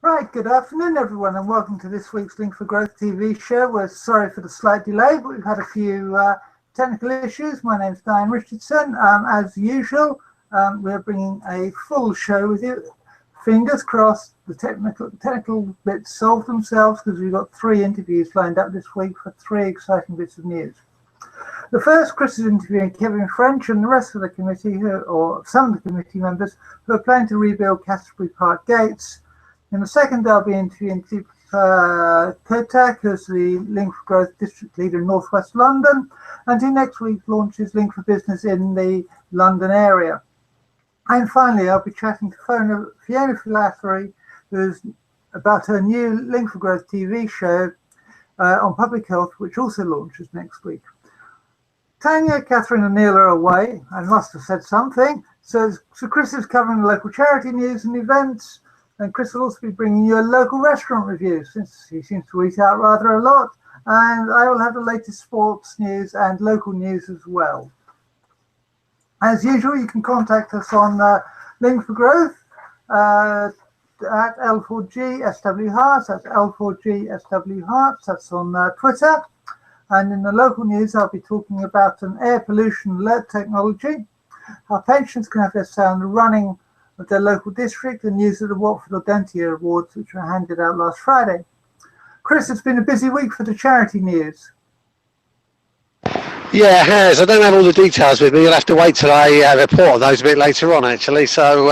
Right, good afternoon everyone and welcome to this week's Link for Growth TV show. We're sorry for the slight delay, but we've had a few technical issues. My name's Diane Richardson. As usual, we're bringing a full show with you. Fingers crossed the technical bits solve themselves, because we've got 3 interviews lined up this week for 3 exciting bits of news. The first, Chris is interviewing Kevin French and the rest of the committee, or some of the committee members, who are planning to rebuild Cassiobury Park Gates. In the second, I'll be interviewing Dipa Kotak, who's the Link for Growth District Leader in North West London, and who next week launches Link for Business in the London area. And finally, I'll be chatting to Fiona Flaherty, who's about her new Link for Growth TV show on public health, which also launches next week. Tania, Catherine and Neal are away. I must have said something. So Chris is covering the local charity news and events. And Chris will also be bringing you a local restaurant review, since he seems to eat out rather a lot. And I will have the latest sports news and local news as well. As usual, you can contact us on Link for Growth at L4G SW Herts. That's L4G SW Herts. That's on Twitter. And in the local news, I'll be talking about an air pollution alert technology, how pensions can have their sound running of their local district, and news of the Watford Audentia Awards, which were handed out last Friday. Chris, it's been a busy week for the charity news. Yeah, it has. I don't have all the details with me. You'll have to wait till I report on those a bit later on, actually. So,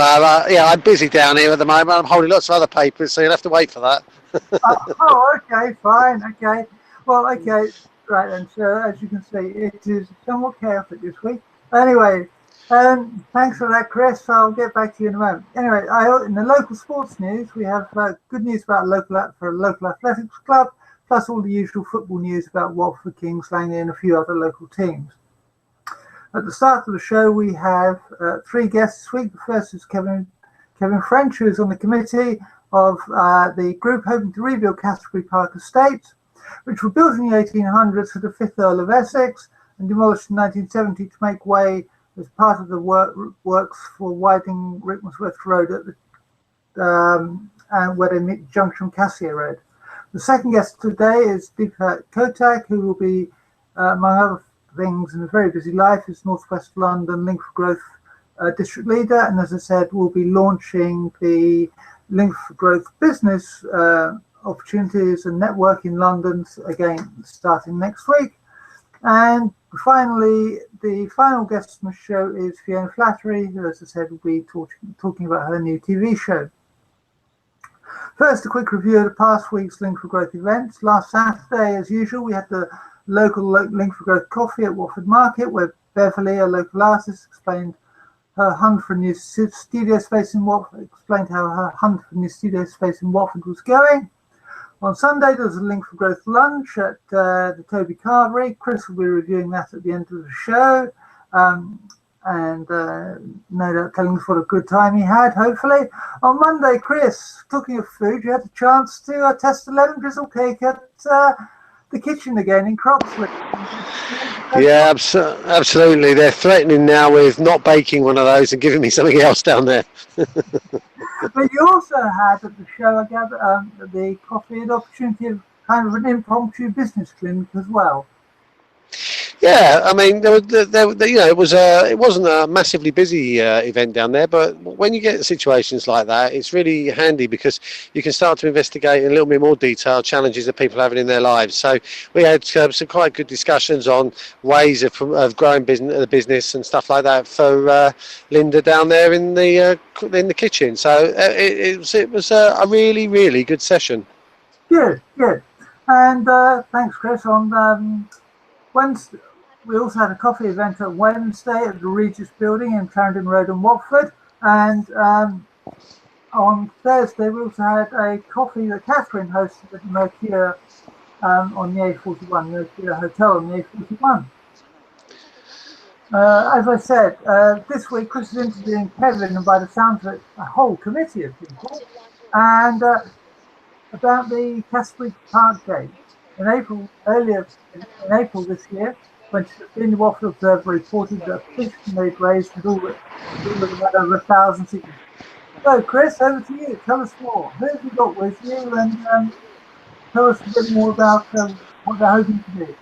yeah, I'm busy down here at the moment. I'm holding lots of other papers, so you'll have to wait for that. Okay, fine, okay. Well, okay, right then. So, as you can see, it is somewhat chaotic this week. Anyway, thanks for that, Chris. I'll get back to you in a moment. Anyway, in the local sports news, we have good news about a local athletics club, plus all the usual football news about Watford, Kings Langley and a few other local teams. At the start of the show, we have 3 guests this week. The first is Kevin French, who is on the committee of the group hoping to rebuild Cassiobury Park Estates, which were built in the 1800s for the 5th Earl of Essex and demolished in 1970 to make way as part of the works for widening Rickmansworth Road at the where they meet the junction of Cassia Road. The second guest today is Dipa Kotak, who will be, among other things, in a very busy life, is North West London Link for Growth District Leader, and as I said, will be launching the Link for Growth business opportunities and network in London again starting next week. And finally, the final guest on the show is Fiona Flaherty, who, as I said, will be talking about her new TV show. First, a quick review of the past week's Link for Growth events. Last Saturday, as usual, we had the local Link for Growth coffee at Watford Market, where Beverly, a local artist, explained her hunt for a new studio space in Watford, was going. On Sunday, there's a Link for Growth lunch at the Toby Carvery. Chris will be reviewing that at the end of the show. And no doubt telling us what a good time he had, hopefully. On Monday, Chris, talking of food, you had the chance to test the lemon drizzle cake at the kitchen again in Croxley. Yeah, absolutely. They're threatening now with not baking one of those and giving me something else down there. But you also had at the show, I gather, the coffee and opportunity of kind of an impromptu business clinic as well. Yeah, I mean, it wasn't a massively busy event down there, but when you get situations like that, it's really handy because you can start to investigate in a little bit more detail challenges that people are having in their lives. So we had some quite good discussions on ways of growing the business and stuff like that for Linda down there in the kitchen. So it was a really, really good session. Good. And thanks, Chris. On Wednesday, we also had a coffee event at Wednesday at the Regis Building in Clarendon Road in Watford. And on Thursday, we also had a coffee that Catherine hosted at Mercure on the A41, Mercure Hotel on the A41. As I said, this week Chris is interviewing Kevin, and by the sounds of it, a whole committee of people, and about the Cassiobury Park Gates. Earlier in April this year, 2015, the Watford Observer reported that a petition they'd raised had already had over 1,000 signatures. So, Chris, over to you. Tell us more. Who have you got with you, and tell us a bit more about what they're hoping to do.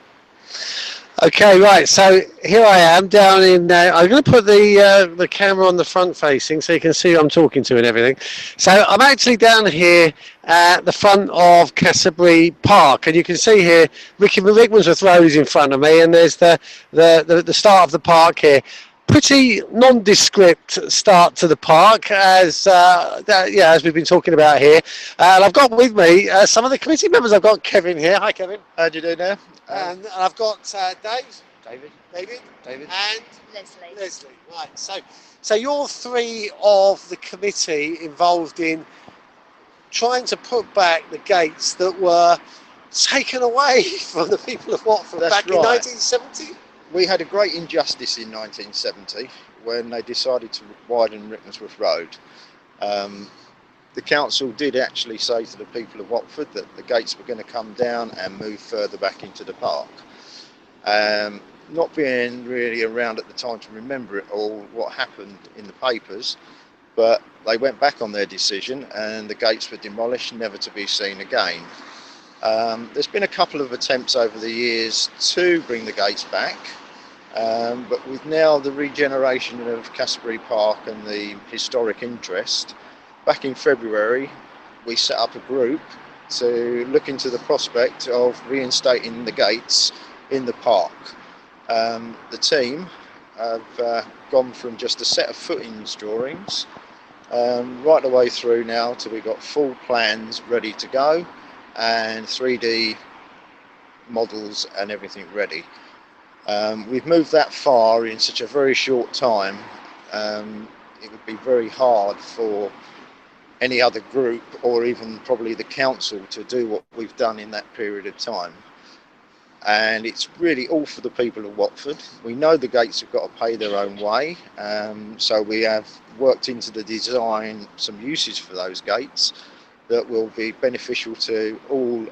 Okay, right. So here I am down in. I'm going to put the camera on the front facing so you can see who I'm talking to and everything. So I'm actually down here at the front of Cassiobury Park, and you can see here Rickmansworth Road is in front of me, and there's the start of the park here. Pretty nondescript start to the park, as as we've been talking about here. And I've got with me some of the committee members. I've got Kevin here. Hi, Kevin. How do you do now? And I've got David, and Leslie. Right. So you're three of the committee involved in trying to put back the gates that were taken away from the people of Watford back in 1970. We had a great injustice in 1970 when they decided to widen Rickmansworth Road. The council did actually say to the people of Watford that the gates were going to come down and move further back into the park. Not being really around at the time to remember it all, what happened in the papers, but they went back on their decision and the gates were demolished, never to be seen again. There's been a couple of attempts over the years to bring the gates back, but with now the regeneration of Cassiobury Park and the historic interest, back in February we set up a group to look into the prospect of reinstating the gates in the park. The team have gone from just a set of footings drawings right the way through now till we've got full plans ready to go and 3D models and everything ready. We've moved that far in such a very short time. It would be very hard for any other group or even probably the council to do what we've done in that period of time. And it's really all for the people of Watford. We know the gates have got to pay their own way, so we have worked into the design some uses for those gates that will be beneficial to all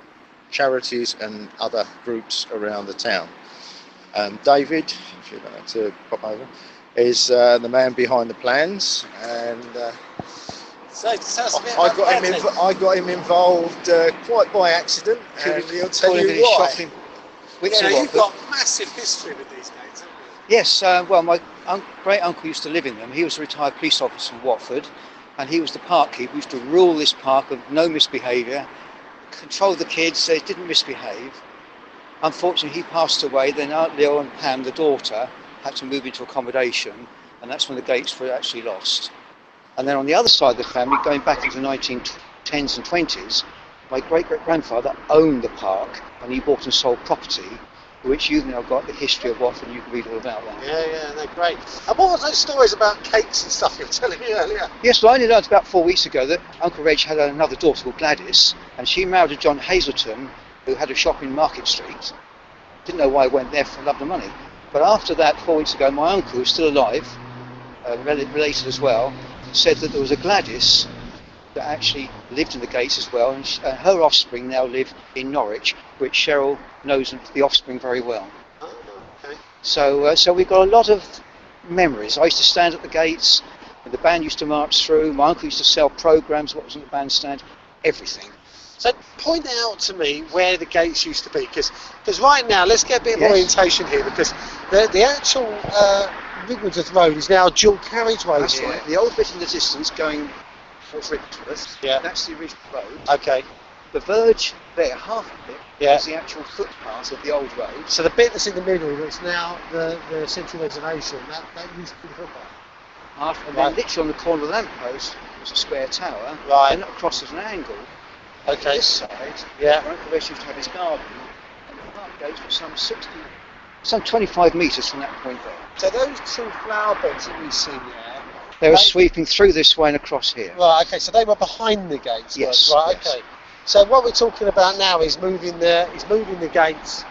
charities and other groups around the town. David, if you'd like to pop over, is the man behind the plans, and I got him involved quite by accident, and he'll tell you why. So you've got massive history with these gates, haven't you? Yes, well, my great uncle used to live in them. He was a retired police officer from Watford, and he was the park keeper. He used to rule this park of no misbehaviour, control the kids so they didn't misbehave. Unfortunately, he passed away. Then Aunt Neal and Pam, the daughter, had to move into accommodation, and that's when the gates were actually lost. And then on the other side of the family, going back into the 1910s and 20s, my great-great-grandfather owned the park, and he bought and sold property, which you've now got the history of Watford, and you can read all about that. Yeah, they're great. And what were those stories about cakes and stuff you were telling me earlier? Yes, well, I only learned about 4 weeks ago that Uncle Reg had another daughter called Gladys, and she married a John Hazelton, who had a shop in Market Street. Didn't know why I went there for love of money. But after that, 4 weeks ago, my uncle, who's still alive, related as well, said that there was a Gladys that actually lived in the gates as well, and her offspring now live in Norwich, which Cheryl knows the offspring very well. Oh, okay. So we've got a lot of memories. I used to stand at the gates, and the band used to march through. My uncle used to sell programmes, what was on the bandstand, everything. So point out to me where the gates used to be, because right now, let's get a bit of orientation here, because the actual Rickmansworth Road is now a dual carriageway. That's here. right. The old bit in the distance going towards Rickmansworth, that's the original road. Okay. The verge there, half of it, is the actual footpath of the old road. So the bit that's in the middle, that's now the central reservation, that used to be the footpath. And then literally on the corner of the lamppost was a square tower, and across at an angle. Okay. This side, Uncle Reg used to have his garden, and the park gates were some 25 metres from that point there. So those two flower beds that we see there, they were sweeping through this way and across here. Right, okay, so they were behind the gates. Yes. Right, okay. So what we're talking about now is moving the gates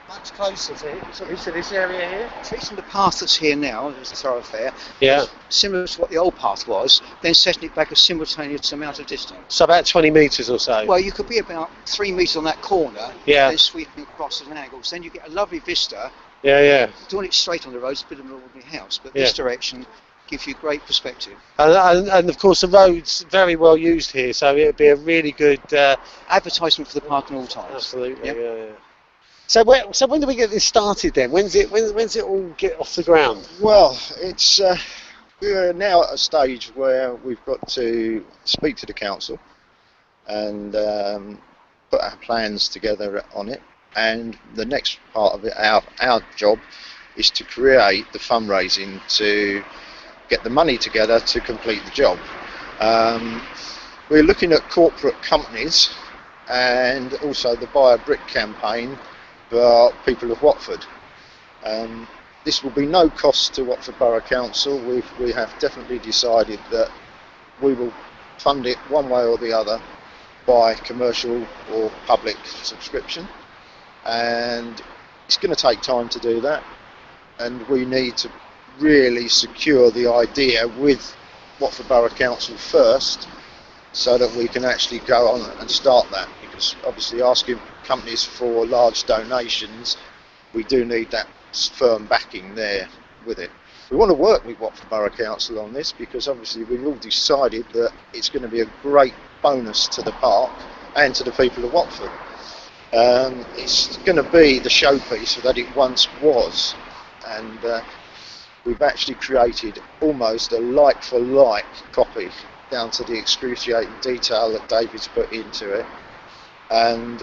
much closer to this area here. Tracing the path that's here now, there's a thoroughfare, similar to what the old path was, then setting it back a simultaneous amount of distance. So about 20 metres or so? Well, you could be about 3 metres on that corner, then sweeping across at an angle, so then you get a lovely vista. Yeah. Doing it straight on the road is a bit of an ordinary house, but this direction gives you great perspective. And of course the road's very well used here, so it'd be a really good Advertisement for the park at all times. absolutely. Yep. Yeah. So when do we get this started then? When's it all get off the ground? Well, it's we're now at a stage where we've got to speak to the council and put our plans together on it. And the next part of it, our job, is to create the fundraising to get the money together to complete the job. We're looking at corporate companies and also the Buy a Brick campaign for people of Watford. This will be no cost to Watford Borough Council. We have definitely decided that we will fund it one way or the other by commercial or public subscription, and it's going to take time to do that, and we need to really secure the idea with Watford Borough Council first so that we can actually go on and start that, because obviously asking companies for large donations, we do need that firm backing there with it. We want to work with Watford Borough Council on this because obviously we've all decided that it's going to be a great bonus to the park and to the people of Watford. It's going to be the showpiece that it once was, and we've actually created almost a like-for-like copy down to the excruciating detail that David's put into it. And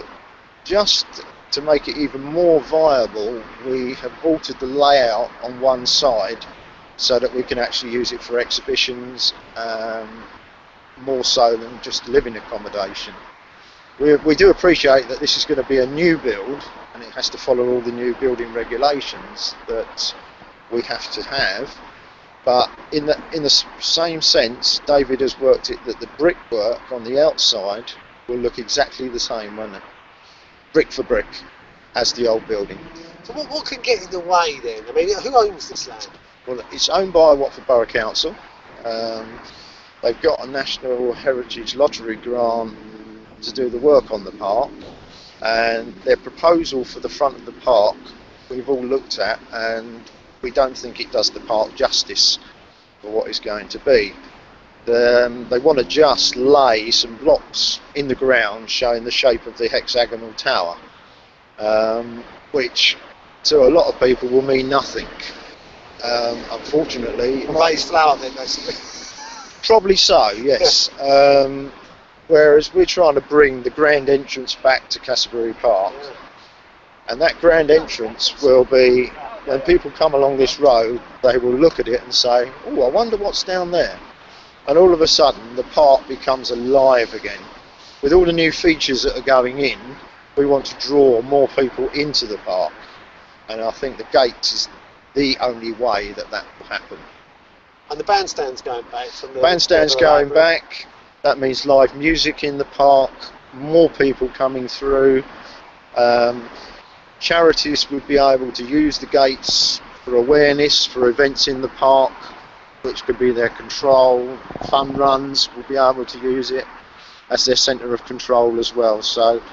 just to make it even more viable, we have altered the layout on one side so that we can actually use it for exhibitions, more so than just living accommodation. We do appreciate that this is going to be a new build and it has to follow all the new building regulations that we have to have, but in the same sense, David has worked it that the brickwork on the outside will look exactly the same, won't it? Brick for brick as the old building. So what can get in the way then? I mean, who owns this land? Well, it's owned by Watford Borough Council. They've got a National Heritage Lottery grant to do the work on the park, and their proposal for the front of the park we've all looked at, and we don't think it does the park justice for what it's going to be. They want to just lay some blocks in the ground showing the shape of the hexagonal tower, which to a lot of people will mean nothing. Unfortunately, Raised flower then, basically. probably so, yes. Whereas we're trying to bring the grand entrance back to Cassiobury Park, and that grand entrance will be, when people come along this road, they will look at it and say, oh, I wonder what's down there. And all of a sudden the park becomes alive again. With all the new features that are going in, we want to draw more people into the park, and I think the gates is the only way that will happen. And the bandstand's going back from the... Bandstand's going back. That means live music in the park, more people coming through. Charities would be able to use the gates for awareness, for events in the park, which could be their control. Fun runs will be able to use it as their centre of control as well. So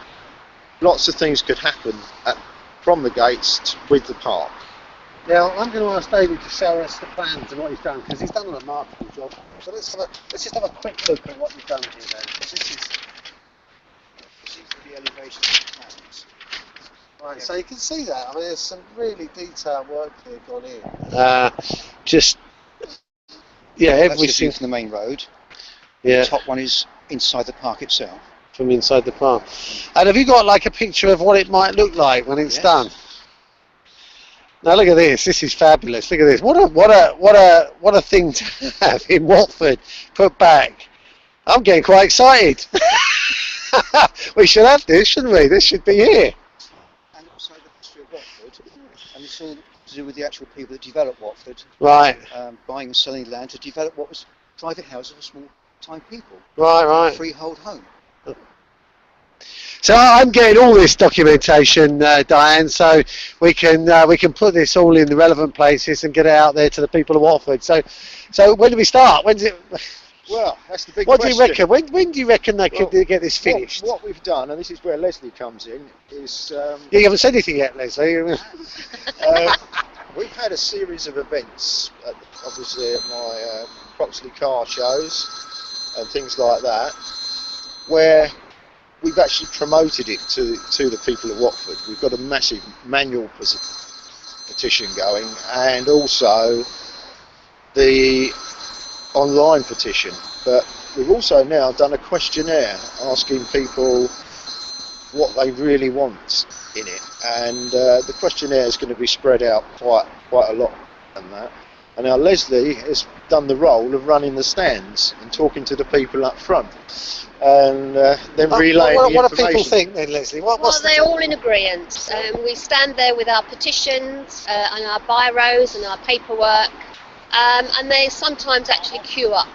lots of things could happen from the gates with the park. Now I'm going to ask David to show us the plans and what he's done, because he's done a remarkable job. So let's just have a quick look at what you've done here then. This is The elevation of the plans. right, so you can see that. I mean, there's some really detailed work here gone in. That's just in from the main road. Yeah. The top one is inside the park itself. From inside the park. And have you got like a picture of what it might look like when it's done? Now look at this. This is fabulous. Look at this. What a thing to have in Watford put back. I'm getting quite excited. We should have this, shouldn't we? This should be here. And also the history of Watford, and it's all to do with the actual people that developed Watford. Right. Buying and selling land to develop what was private houses for small-time people. Right. Freehold home. So I'm getting all this documentation, Diane, so we can put this all in the relevant places and get it out there to the people of Watford. So when do we start? When's it? Well, that's the big what question. Do you reckon? When do you reckon they could get this finished? What we've done, and this is where Leslie comes in, is... You haven't said anything yet, Leslie. we've had a series of events, obviously at my Croxley car shows and things like that, where we've actually promoted it to the people of Watford. We've got a massive manual petition going, and also the online petition. But we've also now done a questionnaire asking people what they really want in it, and the questionnaire is going to be spread out quite a lot on that. And now Leslie has done the role of running the stands and talking to the people up front, and then relaying the information. What do people think then, Leslie? Well, they're all in agreement. We stand there with our petitions and our biros and our paperwork, and they sometimes actually queue up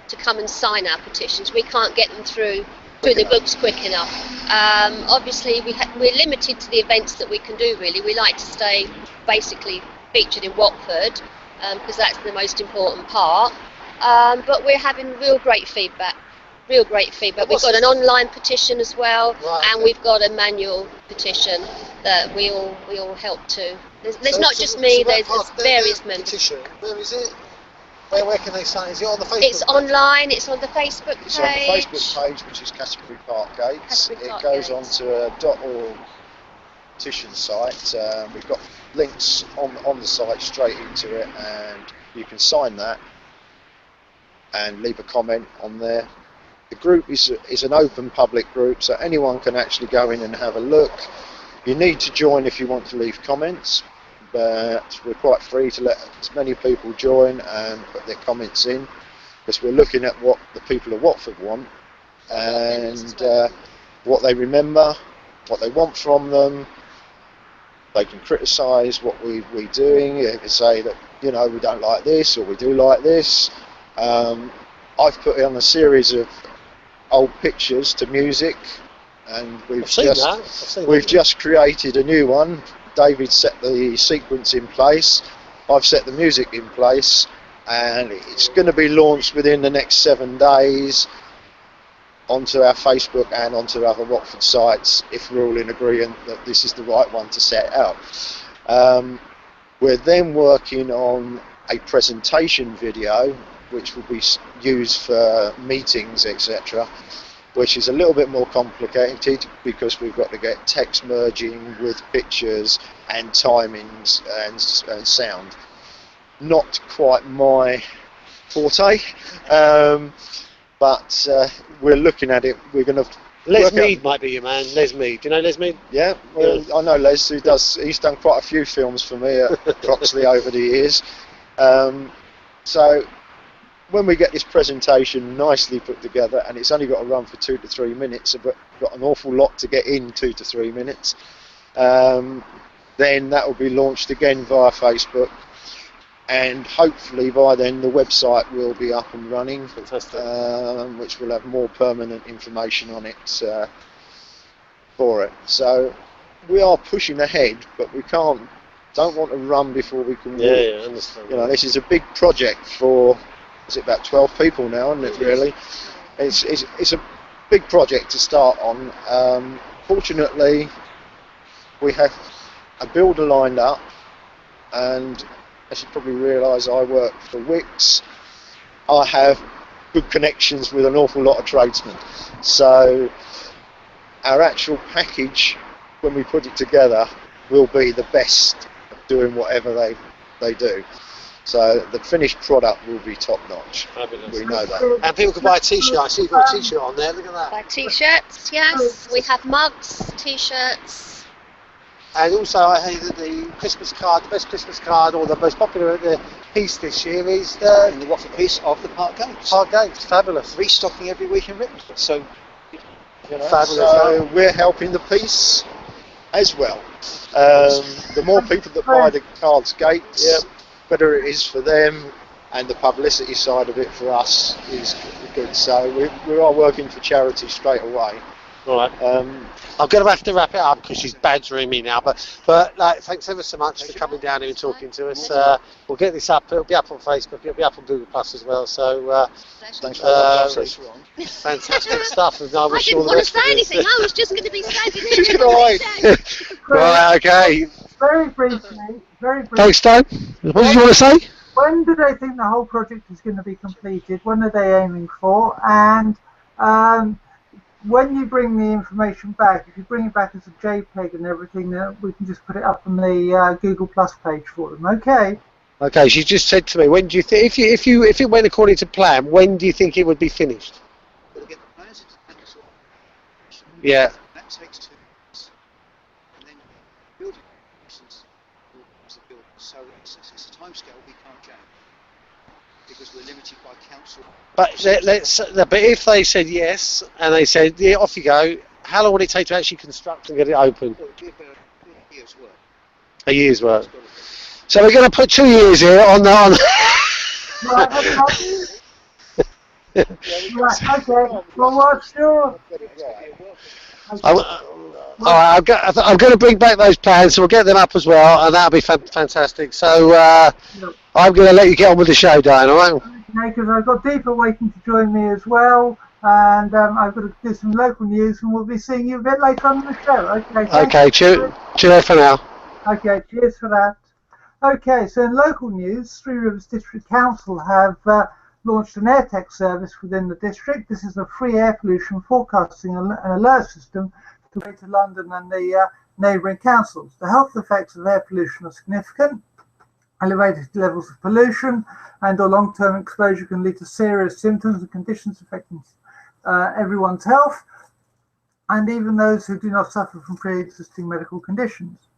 to come and sign our petitions. We can't get them through the books quick enough. Obviously, we're limited to the events that we can do, really. We like to stay basically featured in Watford, because that's the most important part. But we're having real great feedback. We've got an online petition as well, and we've got a manual petition that we all help to. There's not just me, there's various members. Petition. Where is it? Where can they sign? Is it on the Facebook It's page? online, it's on the Facebook page. It's on the Facebook page, which is Cassiobury Park Gates. It goes onto a .org petition site. We've got links on the site straight into it, and you can sign that and leave a comment on there. The group is an open public group, so anyone can actually go in and have a look. You need to join if you want to leave comments, but we're quite free to let as many people join and put their comments in, because we're looking at what the people of Watford want and what they remember, what they want from them. They can criticise what we're doing. They can say that, you know, we don't like this or we do like this. I've put on a series of old pictures to music, and we've just created a new one. David set the sequence in place, I've set the music in place, and it's going to be launched within the next 7 days onto our Facebook and onto other Watford sites, if we're all in agreement that this is the right one to set out. We're then working on a presentation video which will be used for meetings, etc., which is a little bit more complicated because we've got to get text merging with pictures and timings and sound. Not quite my forte, but we're looking at it. We're going to. Les Mead might be your man. Les Mead. Do you know Les Mead? Yeah, well, I know Les. He's done quite a few films for me at Croxley over the years. So when we get this presentation nicely put together, and it's only got to run for 2 to 3 minutes, but we've got an awful lot to get in 2 to 3 minutes, then that will be launched again via Facebook, and hopefully by then the website will be up and running. Fantastic. Which will have more permanent information on it for it. So we are pushing ahead, but we don't want to run before we can walk. Yeah, I understand. You know, this is a big project for, is it about 12 people now, isn't it, really? It's a big project to start on. Fortunately, we have a builder lined up, and as you probably realise, I work for Wicks. I have good connections with an awful lot of tradesmen. So our actual package, when we put it together, will be the best of doing whatever they do. So the finished product will be top notch. Fabulous. We know that. And people can buy a t-shirt. I see you've got a t-shirt on there. Look at that. Buy t-shirts, yes. We have mugs, t-shirts. And also, I hear that the Christmas card, the best Christmas card, or the most popular piece this year is the Watford piece of the Park Gates. Park Gates. Fabulous. Restocking every week in Ripon. So, you know, Fabulous. So we're helping the piece as well. The more people that buy the cards Gates, better it is for them, and the publicity side of it for us is good. So we are working for charity straight away. All right. I'm going to have to wrap it up because she's badgering me now. But like, thanks ever so much for coming down here and talking to us. We'll get this up. It'll be up on Facebook. It'll be up on Google Plus as well. So Thanks for having us. fantastic stuff. And I wish you all didn't the want to best. say anything. I was just going to be standing there. She's doing what right. you said. Right. Okay. Very briefly, very brief. Thanks, Dan. What did you want to say? When do they think the whole project is going to be completed? When are they aiming for? And when you bring the information back, if you bring it back as a JPEG and everything, we can just put it up on the Google Plus page for them. Okay. Okay, she just said to me, when do you think, if it went according to plan, when do you think it would be finished? We'll get the plans into council. Yeah. That takes 2 months. And then building permissions to build. So it's a timescale we can't change because we're limited by council. But but if they said yes and they said, yeah, off you go, how long would it take to actually construct and get it open? Well, it'd be about a year's work. A year's work. So we're going to put 2 years here on the. Right, okay. Well, what's your... I'm going to bring back those plans, so we'll get them up as well, and that'll be fantastic. So I'm going to let you get on with the show, Diane, all right? Okay, because I've got Dipa waiting to join me as well, and I've got to do some local news, and we'll be seeing you a bit later on in the show. Okay, cheers for now. Okay, cheers for that. Okay, so in local news, Three Rivers District Council have launched an AirTech service within the district. This is a free air pollution forecasting and alert system to Greater London and the neighbouring councils. The health effects of air pollution are significant. Elevated levels of pollution and or long-term exposure can lead to serious symptoms and conditions affecting everyone's health, and even those who do not suffer from pre-existing medical conditions.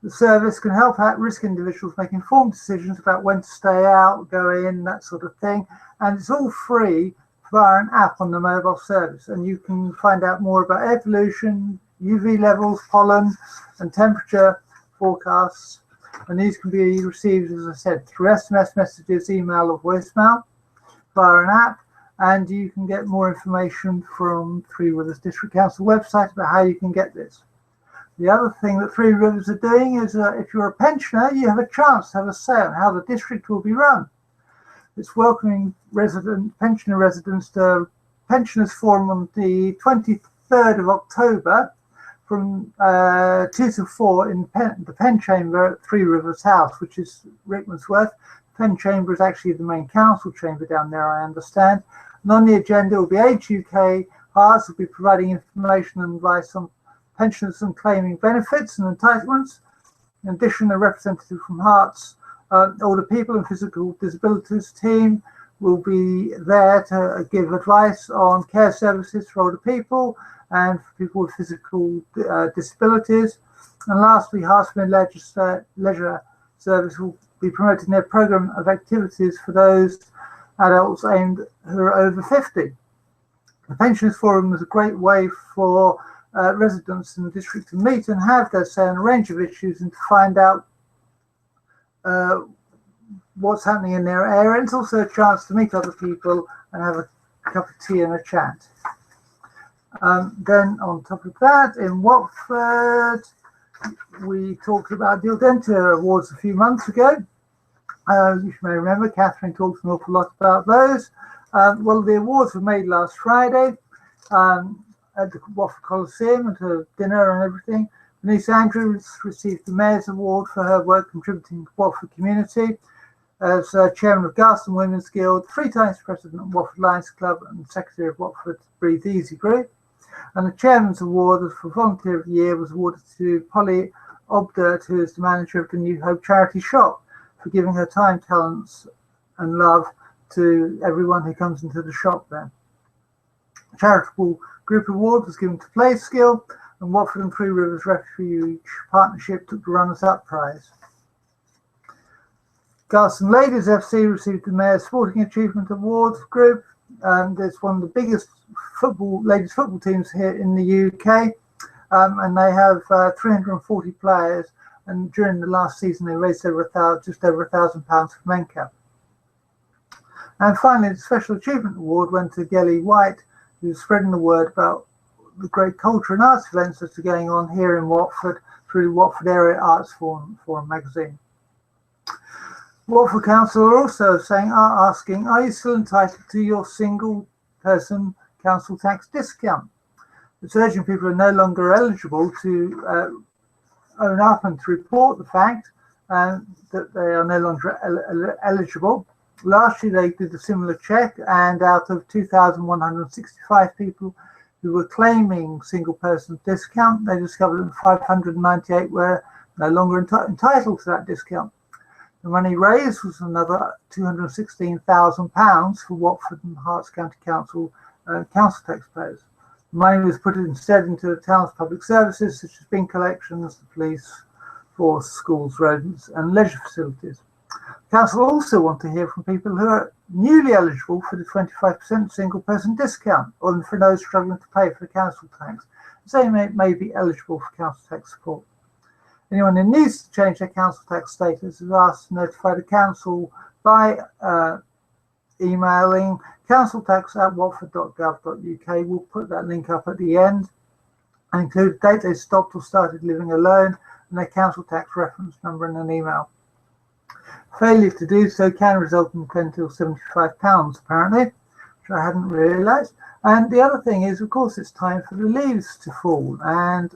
The service can help at-risk individuals make informed decisions about when to stay out, go in, that sort of thing, and it's all free via an app on the mobile service. And you can find out more about air pollution, UV levels, pollen, and temperature forecasts. And these can be received, as I said, through SMS messages, email, or voicemail via an app. And you can get more information from Three Rivers District Council website about how you can get this. The other thing that Three Rivers are doing is if you're a pensioner, you have a chance to have a say on how the district will be run. It's welcoming pensioner residents to Pensioners Forum on the 23rd of October from 2 to 4 in the Pen Chamber at Three Rivers House, which is Rickmansworth. Pen Chamber is actually the main council chamber down there, I understand. And on the agenda will be Age UK. Herts will be providing information and advice on pensioners and claiming benefits and entitlements. In addition, a representative from Herts Older People and Physical Disabilities team will be there to give advice on care services for older people and for people with physical disabilities. And lastly, Hertsman Leisure Service will be promoting their programme of activities for those adults aimed who are over 50. The Pensioners Forum is a great way for residents in the district to meet and have their say on a range of issues and to find out what's happening in their area. And it's also a chance to meet other people and have a cup of tea and a chat. Then on top of that, in Watford, we talked about the Aldenta Awards a few months ago. You may remember Catherine talked an awful lot about those. Well, the awards were made last Friday at the Watford Coliseum and to dinner and everything. Denise Andrews received the Mayor's Award for her work contributing to the Watford community as Chairman of Garston Women's Guild, 3 times President of Watford Lions Club and Secretary of Watford Breathe Easy Group. And the Chairman's Award for Volunteer of the Year was awarded to Polly Obdurt, who is the manager of the New Hope charity shop, for giving her time, talents and love to everyone who comes into the shop there. The Charitable Group Award was given to Play Skill, and Watford and Three Rivers Refuge Partnership took the Runners-Up Prize. Garston Ladies FC received the Mayor's Sporting Achievement Awards group. It's one of the biggest ladies football teams here in the UK, and they have 340 players. And during the last season, they raised just over £1,000 for Mencap. And finally, the Special Achievement Award went to Gelly White, who's spreading the word about the great culture and arts events that are going on here in Watford through the Watford Area Arts Forum magazine. Watford Council are also asking, are you still entitled to your single-person council tax discount? It's urging people who are no longer eligible to own up and to report the fact and that they are no longer eligible. Last year they did a similar check, and out of 2,165 people who were claiming single person discount, they discovered that 598 were no longer entitled to that discount. The money raised was another £216,000 for Watford and Herts County Council council taxpayers. The money was put instead into the town's public services, such as bin collections, the police force, schools, roads and leisure facilities. The council also want to hear from people who are newly eligible for the 25% single person discount, or for those struggling to pay for the council tax, as they may be eligible for council tax support. Anyone who needs to change their council tax status is asked to notify the council by emailing counciltax@watford.gov.uk. We'll put that link up at the end and include the date they stopped or started living alone and their council tax reference number in an email. Failure to do so can result in £10 to £75 apparently, which I hadn't realised. And the other thing is, of course, it's time for the leaves to fall. And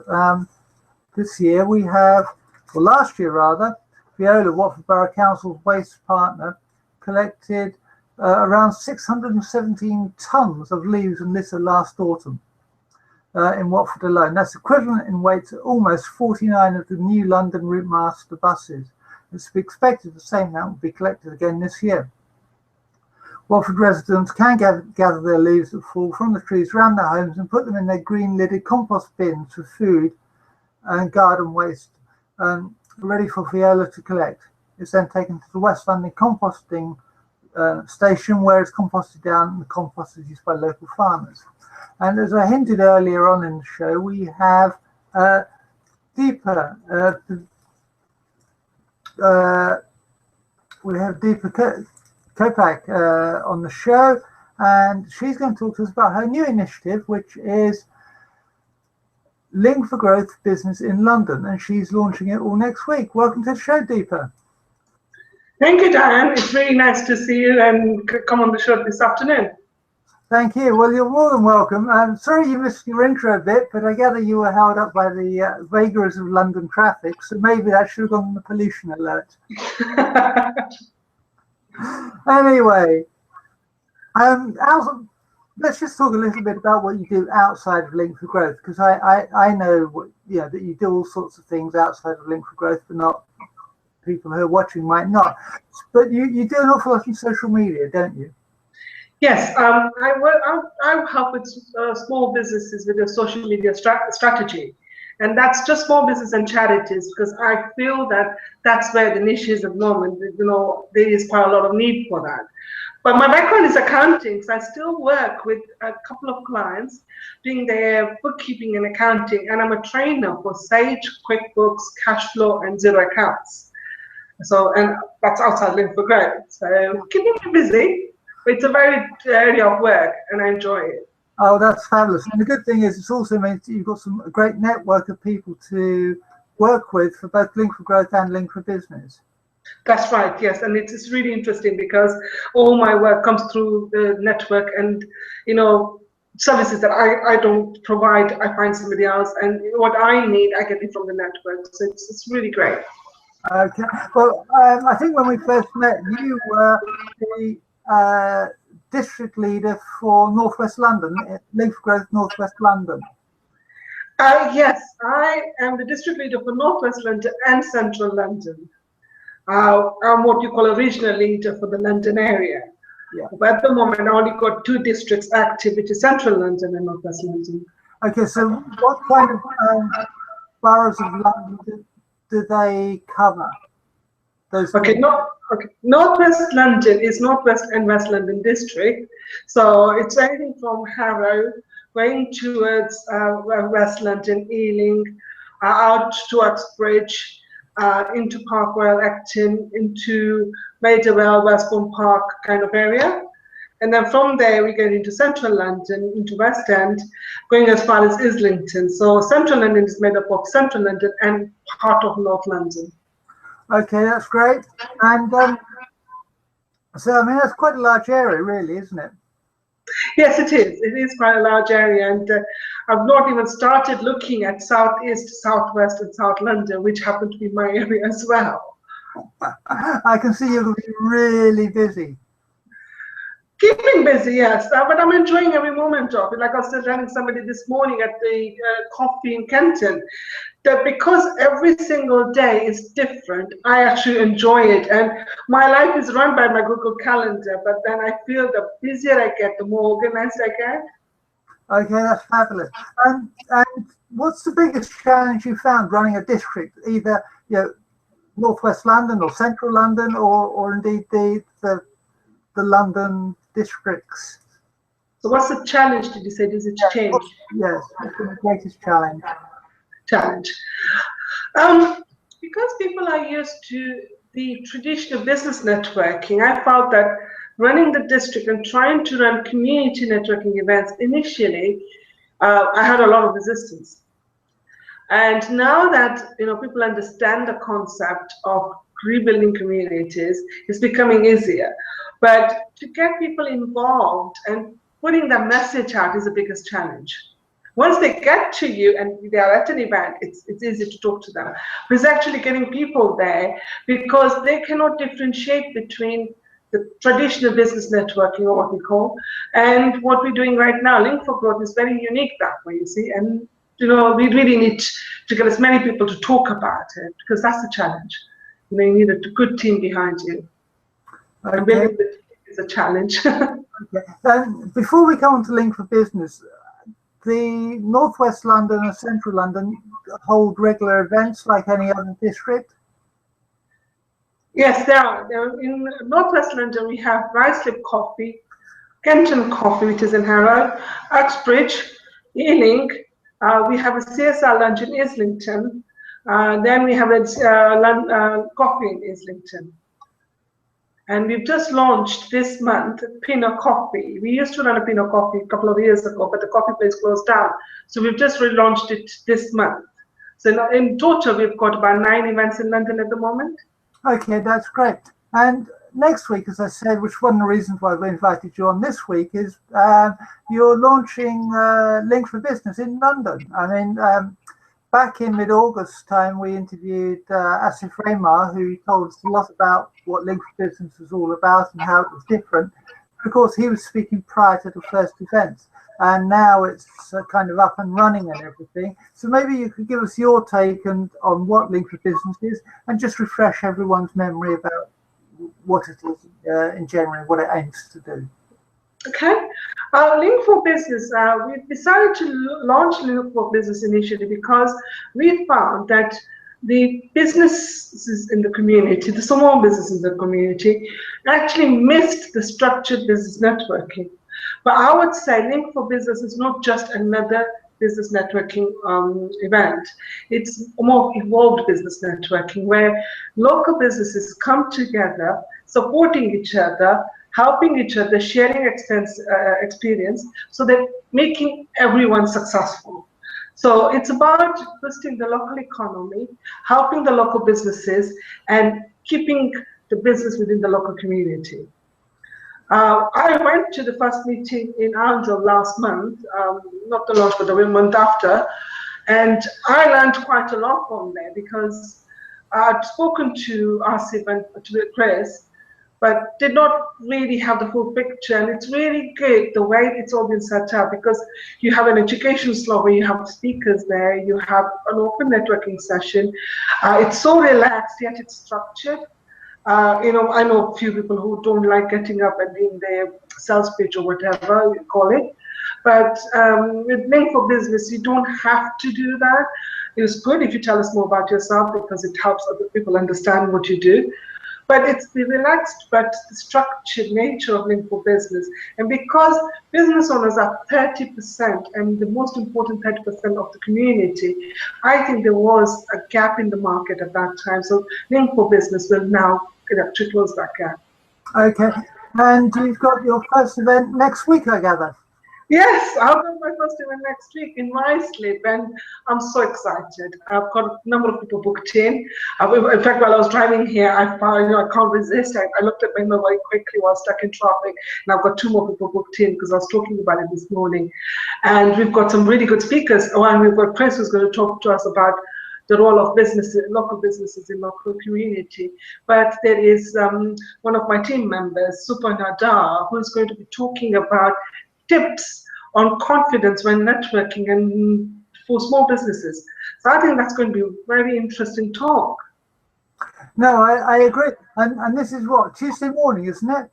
this year we have, or last year rather, Fiona, Watford Borough Council's waste partner, collected around 617 tonnes of leaves and litter last autumn in Watford alone. That's equivalent in weight to almost 49 of the new London Route Master buses. It's expected the same amount will be collected again this year. Watford residents can gather their leaves that fall from the trees around their homes and put them in their green lidded compost bins for food and garden waste, ready for Viola to collect. It's then taken to the West London composting station, where it's composted down and the compost is used by local farmers. And as I hinted earlier on in the show, we have Dipa Kotak on the show, and she's going to talk to us about her new initiative, which is Link for Growth Business in London, and she's launching it all next week. Welcome to the show, Dipa. Thank you, Diane. It's really nice to see you and come on the show this afternoon. Thank you. Well, you're more than welcome. I'm sorry you missed your intro a bit, but I gather you were held up by the vagaries of London traffic, so maybe that should have gone on the pollution alert. Anyway, let's just talk a little bit about what you do outside of Link for Growth, because I know that you do all sorts of things outside of Link for Growth, but not people who are watching might not. But you do an awful lot in social media, don't you? Yes, I help with small businesses with a social media strategy, and that's just small business and charities, because I feel that that's where the niche is at the moment. There is quite a lot of need for that. But my background is accounting, so I still work with a couple of clients doing their bookkeeping and accounting, and I'm a trainer for Sage, QuickBooks, Cashflow, and Zero Accounts. So, and that's outside Link for Growth. So keeping me busy. It's a very area of work, and I enjoy it. Oh, that's fabulous. And the good thing is, it also means that you've got a great network of people to work with for both Link for Growth and Link for Business. That's right, yes. And it's really interesting because all my work comes through the network, and, services that I don't provide, I find somebody else. And what I need, I get it from the network. So it's really great. Okay. Well, I think when we first met, you were the district leader for Northwest London, Link for Growth Northwest London. Yes, I am the district leader for Northwest London and Central London. I'm what you call a regional leader for the London area. Yeah. But at the moment, I only got 2 districts active, which is Central London and Northwest London. Okay, so what kind of boroughs of London do they cover? Northwest London is Northwest and West London district. So it's anything from Harrow, going towards West London, Ealing, out to Uxbridge, into Park Royal, Acton, into Maidawell, Westbourne Park kind of area. And then from there, we get into Central London, into West End, going as far as Islington. So Central London is made up of Central London and part of North London. Okay, that's great. And so, I mean, that's quite a large area, really, isn't it? Yes, it is. It is quite a large area. And I've not even started looking at South East, South West, and South London, which happen to be my area as well. I can see you're going to be really busy. Keeping busy, yes, but I'm enjoying every moment of it. Like I was still telling somebody this morning at the coffee in Kenton, that because every single day is different, I actually enjoy it. And my life is run by my Google Calendar, but then I feel the busier I get, the more organized I get. Okay, that's fabulous. And what's the biggest challenge you found running a district, either Northwest London or Central London, or indeed the London districts? So what's the challenge, did you say? Does it change? Yes, what's the greatest challenge? Because people are used to the traditional business networking, I found that running the district and trying to run community networking events initially, I had a lot of resistance. And now that people understand the concept of rebuilding communities, it's becoming easier. But to get people involved and putting the message out is the biggest challenge. Once they get to you and they are at an event, it's easy to talk to them. But it's actually getting people there because they cannot differentiate between the traditional business networking, or what we call, and what we're doing right now. Link for Growth is very unique that way, you see. And we really need to get as many people to talk about it, because that's the challenge. You need a good team behind you. Okay. And building the team is a challenge. Okay. Before we come on to Link for Business, the Northwest London and Central London hold regular events like any other district? Yes, there are. In Northwest London, we have Ruislip Coffee, Kenton Coffee, which is in Harrow, Uxbridge, Ealing. We have a CSR lunch in Islington. Then we have a coffee in Islington. And we've just launched this month Pinot Coffee. We used to run a Pinot Coffee a couple of years ago, but the coffee place closed down. So we've just relaunched it this month. So in total, we've got about 9 events in London at the moment. Okay, that's great. And next week, as I said, which one of the reasons why we invited you on this week is you're launching Link for Business in London. I mean, back in mid-August time, we interviewed Asif Raymar, who told us a lot about what Link for Business was all about and how it was different. Of course, he was speaking prior to the first event, and now it's kind of up and running and everything. So maybe you could give us your take on what Link for Business is, and just refresh everyone's memory about what it is in general, what it aims to do. Okay. Link for Business, we decided to launch Link for Business initially because we found that the businesses in the community, the small businesses in the community, actually missed the structured business networking. But I would say Link for Business is not just another business networking event. It's more evolved business networking where local businesses come together, supporting each other, helping each other, sharing experience, so they're making everyone successful. So it's about boosting the local economy, helping the local businesses, and keeping the business within the local community. I went to the first meeting in Arundel last month, not the launch, but the month after, and I learned quite a lot from there because I'd spoken to Asif and to Chris, but did not really have the full picture. And it's really good the way it's all been set up, because you have an education slot where you have speakers there, you have an open networking session. It's so relaxed, yet it's structured. I know a few people who don't like getting up and doing their sales pitch or whatever you call it. But with Link for Business, you don't have to do that. It's good if you tell us more about yourself, because it helps other people understand what you do. But it's the relaxed but the structured nature of Link for Business. And because business owners are 30% and the most important 30% of the community, I think there was a gap in the market at that time. So Link for Business will now actually close that gap. Okay. And you've got your first event next week, I gather. Yes, I'll have my first event next week in Ruislip, and I'm so excited. I've got a number of people booked in. In fact, while I was driving here, I found, I can't resist. I looked at my email very quickly while stuck in traffic, and I've got 2 more people booked in because I was talking about it this morning. And we've got some really good speakers. One, we've got Chris who's going to talk to us about the role of businesses, local businesses in local community. But there is one of my team members, Supana Da, who is going to be talking about tips on confidence when networking and for small businesses. So I think that's going to be a very interesting talk. No, I agree. And this is what, Tuesday morning, isn't it?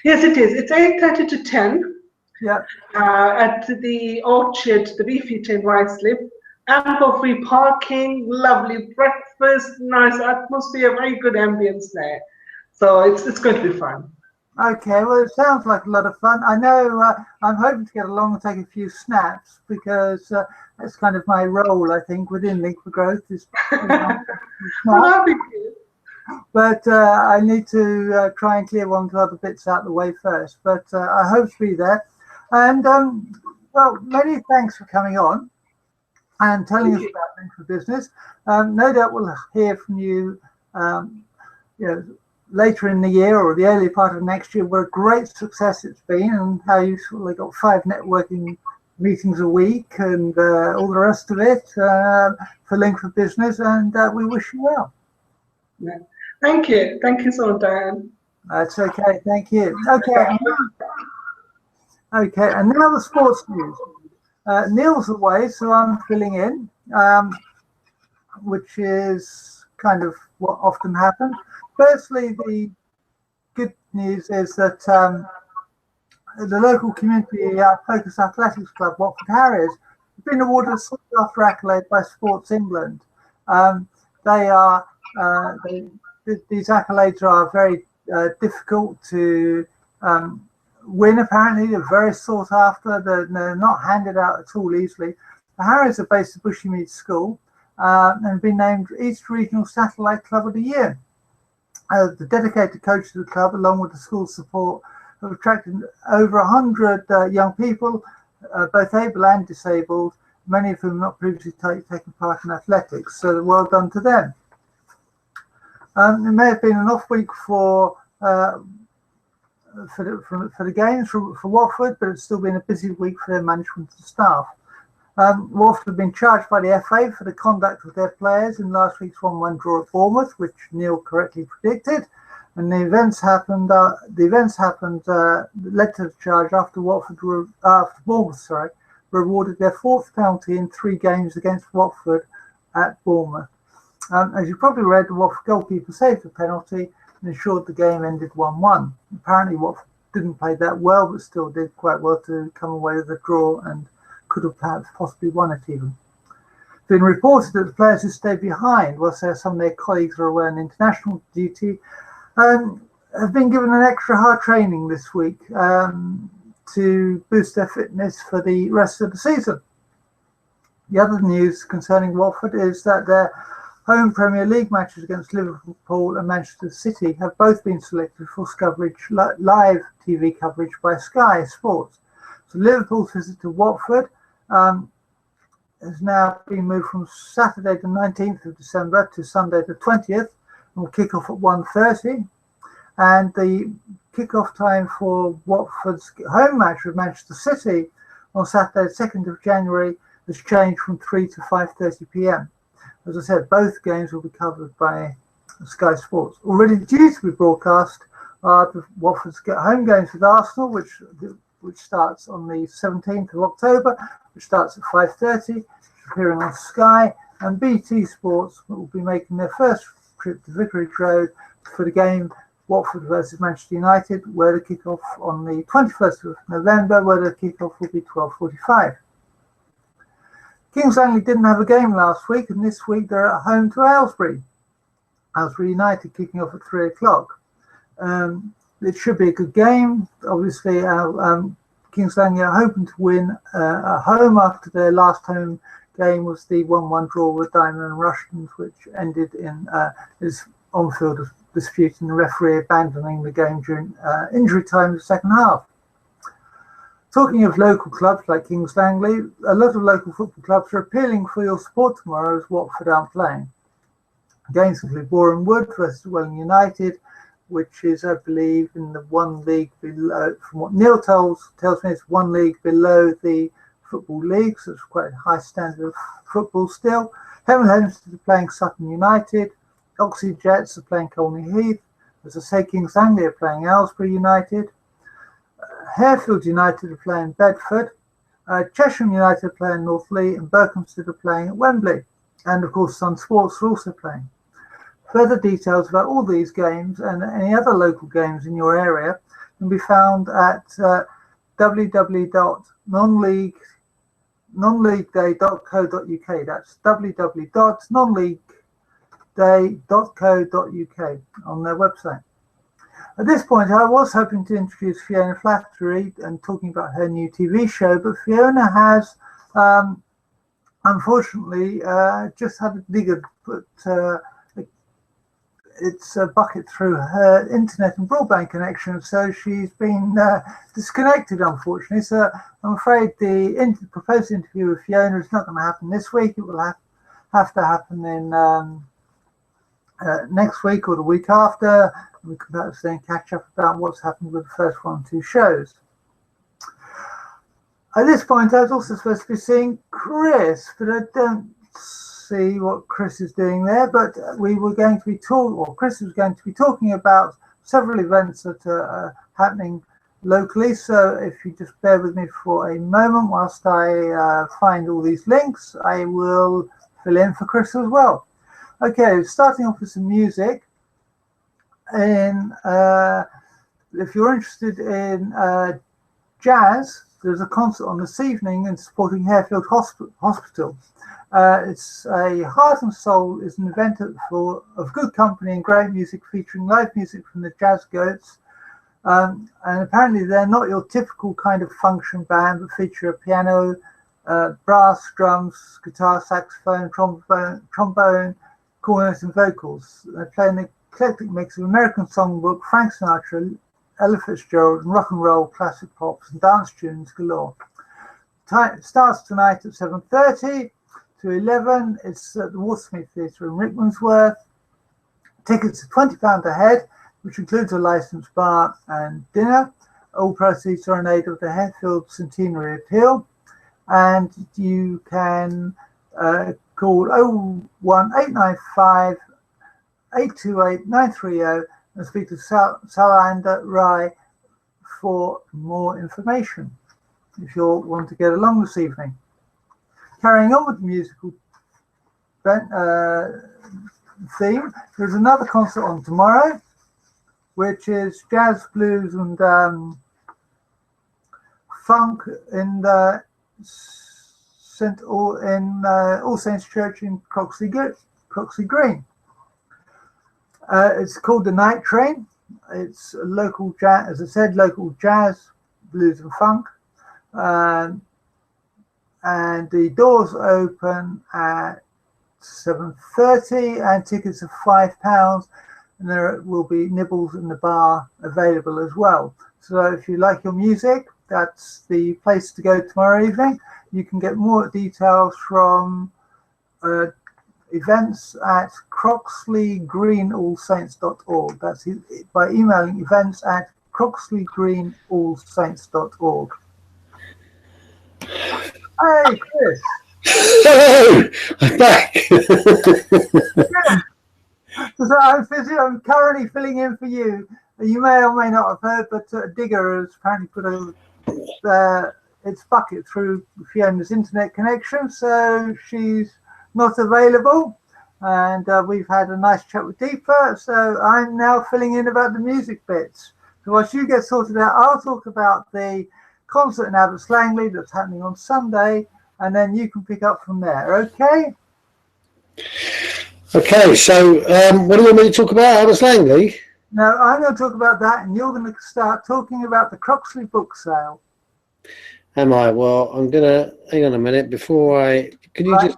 Yes, it is. It's 8:30 to 10. Yeah. At the Orchard, the Beefeater in Ruislip. Ample free parking, lovely breakfast, nice atmosphere, very good ambience there. So it's going to be fun. Okay, well, it sounds like a lot of fun. I know I'm hoping to get along and take a few snaps because that's kind of my role, I think, within Link for Growth is but I need to try and clear one or two other bits out of the way first. But I hope to be there. And well, many thanks for coming on and telling us about Link for Business. No doubt we'll hear from you, later in the year or the early part of next year, what a great success it's been and how you sort of got 5 networking meetings a week and all the rest of it for Link for Business. And we wish you well. Yeah. Thank you. Thank you so much, Diane. That's okay. Thank you. Okay. Okay. And now the sports news. Neal's away, so I'm filling in, which is kind of what often happens. Firstly, the good news is that the local community focused athletics club, Watford Harriers, have been awarded a sought-after accolade by Sports England. These accolades are very difficult to win, apparently. They're very sought after. They're not handed out at all easily. The Harriers are based at Bushymead School and have been named East Regional Satellite Club of the Year. The dedicated coaches of the club, along with the school's support, have attracted over 100 young people, both able and disabled, many of whom have not previously taken part in athletics. So well done to them. It may have been an off week for the games for Watford, but it's still been a busy week for their management and staff. Watford have been charged by the FA for the conduct of their players in last week's 1-1 draw at Bournemouth, which Neal correctly predicted. And the events happened led to the charge after Bournemouth were awarded their 4th penalty in 3 games against Watford at Bournemouth. As you probably read, the Watford goalkeeper saved the penalty and ensured the game ended 1-1. Apparently Watford didn't play that well, but still did quite well to come away with a draw and could have perhaps possibly won it even. It's been reported that the players who stayed behind, whilst some of their colleagues are away on international duty, have been given an extra hard training this week to boost their fitness for the rest of the season. The other news concerning Watford is that their home Premier League matches against Liverpool and Manchester City have both been selected for live TV coverage by Sky Sports. So Liverpool's visit to Watford has now been moved from Saturday the 19th of December to Sunday the 20th and will kick off at 1:30. And the kick-off time for Watford's home match with Manchester City on Saturday the 2nd of January has changed from 3 to 5:30 p.m. As I said, both games will be covered by Sky Sports. Already due to be broadcast are the Watford's home games with Arsenal, which starts on the 17th of October, which starts at 5:30, appearing on Sky, and BT Sports will be making their first trip to Vicarage Road for the game Watford versus Manchester United, where the kick-off on the 21st of November, where the kick-off will be 12:45. Kings Langley didn't have a game last week, and this week they're at home to Aylesbury. Aylesbury United kicking off at 3 o'clock. It should be a good game. Obviously, Kings Langley are hoping to win at home after their last home game was the 1-1 draw with Diamond and Rushton, which ended in his on-field dispute and the referee abandoning the game during injury time in the second half. Talking of local clubs like Kings Langley, a lot of local football clubs are appealing for your support tomorrow as Watford aren't playing. Games include Boreham Wood versus Welling United, which is, I believe, in the one league below, from what Neal tells me, it's one league below the Football League, so it's quite a high standard of football still. Hemel Hempstead are playing Sutton United. Oxley Jets are playing Colney Heath. As I say, Kings Langley are playing Aylesbury United. Harefield United are playing Bedford. Chesham United are playing Northleigh, and Berkhamsted are playing at Wembley. And of course, Sun Sports are also playing. Further details about all these games and any other local games in your area can be found at www.nonleagueday.co.uk. That's www.nonleagueday.co.uk on their website. At this point, I was hoping to introduce Fiona Flaherty and talking about her new TV show, but Fiona has unfortunately just had a digger put its bucket through her internet and broadband connection, so she's been disconnected, unfortunately. So I'm afraid the proposed interview with Fiona is not going to happen this week. It will have to happen in next week or the week after. We can perhaps then catch up about what's happened with the first 1 or 2 shows. At this point, I was also supposed to be seeing Chris, but I don't see what Chris is doing there. But we were going to be Chris was going to be talking about several events that are happening locally. So if you just bear with me for a moment whilst I find all these links, I will fill in for Chris as well. Okay, starting off with some music. If you're interested in jazz, there's a concert on this evening in supporting Harefield Hospital. It's a Heart and Soul is an event of good company and great music, featuring live music from the Jazz Goats. And apparently they're not your typical kind of function band, but feature a piano, brass, drums, guitar, saxophone, trombone, cornet and vocals. They play an eclectic mix of American songbook, Frank Sinatra, Ella Fitzgerald, and rock and roll, classic pops, and dance tunes galore. It starts tonight at 7:30 to 11. It's at the Watersmeet Theatre in Rickmansworth. Tickets are £20 a head, which includes a licensed bar and dinner. All proceeds are in aid of the Harefield Centenary Appeal, and you can call 01895 828 930 and speak to Salander Rai for more information if you want to get along this evening. Carrying on with the musical theme, there's another concert on tomorrow, which is jazz, blues, and funk in the All Saints Church in Croxley Green. It's called the Night Train. It's local jazz, as I said, local jazz, blues, and funk. And the doors open at 7:30, and tickets are £5, and there will be nibbles in the bar available as well. So if you like your music, that's the place to go tomorrow evening. You can get more details from events at croxleygreenallsaints.org. That's by emailing events at croxleygreenallsaints.org. Hey, Chris. Hello, I'm back. So I'm currently filling in for you. You may or may not have heard, but Digger has apparently put its bucket through Fiona's internet connection, so she's not available. And we've had a nice chat with Dipa, so I'm now filling in about the music bits. So once you get sorted out, I'll talk about the concert in Abbots Langley that's happening on Sunday, and then you can pick up from there, okay? Okay, so what do you want me to talk about, Abbots Langley? No, I'm going to talk about that, and you're going to start talking about the Croxley book sale. Am I? Well, I'm going to hang on a minute before I. Can you Right.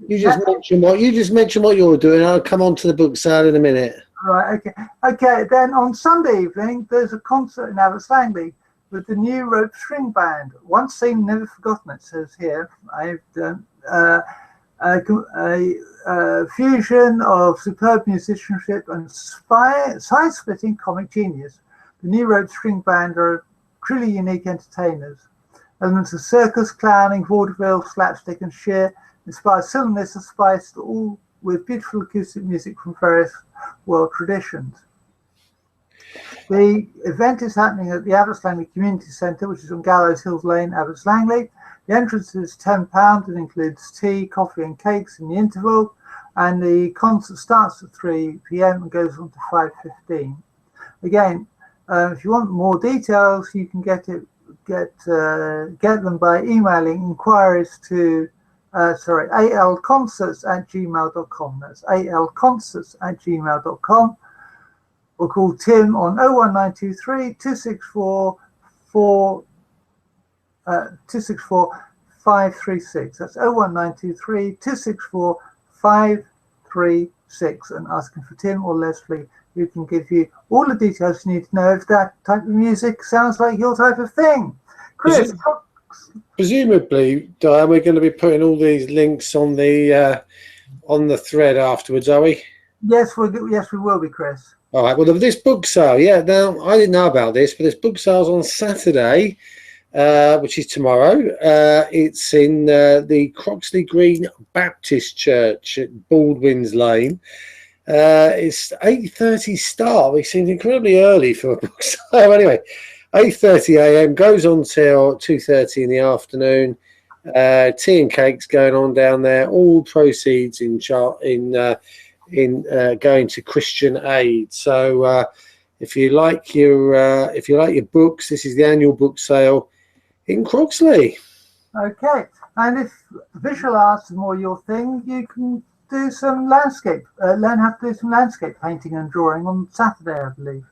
just mention what you're doing? I'll come on to the book sale in a minute. Right. Okay. Okay. Then on Sunday evening, there's a concert in Abbots Langley with the new Rope String Band. Once seen, never forgotten. It says here. I've done a fusion of superb musicianship and side-splitting comic genius. The new Rope String Band are truly unique entertainers. Elements of circus, clowning, vaudeville, slapstick, and sheer inspired silliness are spiced all with beautiful acoustic music from various world traditions. The event is happening at the Abbots Langley Community Centre, which is on Gallows Hills Lane, Abbots Langley. The entrance is £10 and includes tea, coffee and cakes in the interval, and the concert starts at 3 p.m. and goes on to 5:15. Again, if you want more details, you can get them by emailing inquiries to alconcerts@gmail.com. That's alconcerts@gmail.com, or call Tim on 01923 264 536. That's 01923 264 536, and asking for Tim or Leslie, who can give you all the details you need to know if that type of music sounds like your type of thing. Chris, presumably, Diane, we're going to be putting all these links on the thread afterwards, are we? Yes, we will be, Chris. All right. Well, this book sale, yeah. Now, I didn't know about this, but this book sale's on Saturday, which is tomorrow. It's in the Croxley Green Baptist Church at Baldwin's Lane. It's 8:30 start, which seems incredibly early for a book sale. Anyway, 8:30 a.m. goes on till 2:30 in the afternoon. Tea and cakes going on down there. All proceeds in going to Christian Aid. So if you like your books, this is the annual book sale in Croxley. Okay, and if visual arts is more your thing, you can do some landscape. Learn how to do some landscape painting and drawing on Saturday, I believe.